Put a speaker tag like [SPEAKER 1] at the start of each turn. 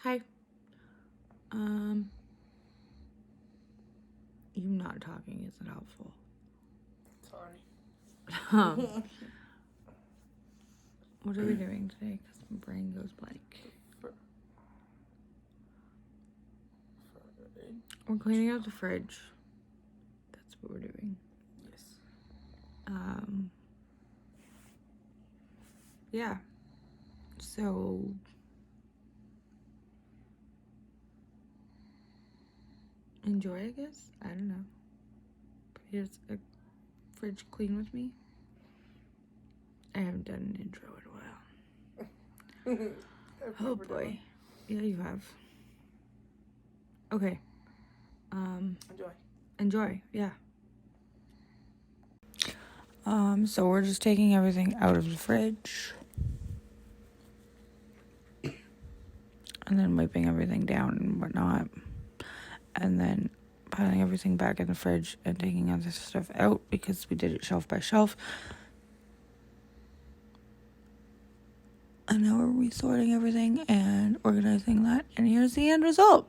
[SPEAKER 1] Hi. You not talking isn't helpful.
[SPEAKER 2] Sorry.
[SPEAKER 1] What are we doing today? Because my brain goes blank. We're cleaning out the fridge. That's what we're doing.
[SPEAKER 2] Yes.
[SPEAKER 1] Yeah. So enjoy, I guess. I don't know. But here's a fridge clean with me. I haven't done an intro in a while. Oh boy. Yeah, you have. Okay. Enjoy, yeah. So we're just taking everything out of the fridge. And then wiping everything down and whatnot. And then piling everything back in the fridge and taking other stuff out because we did it shelf by shelf. And now we're resorting everything and organizing that. And here's the end result.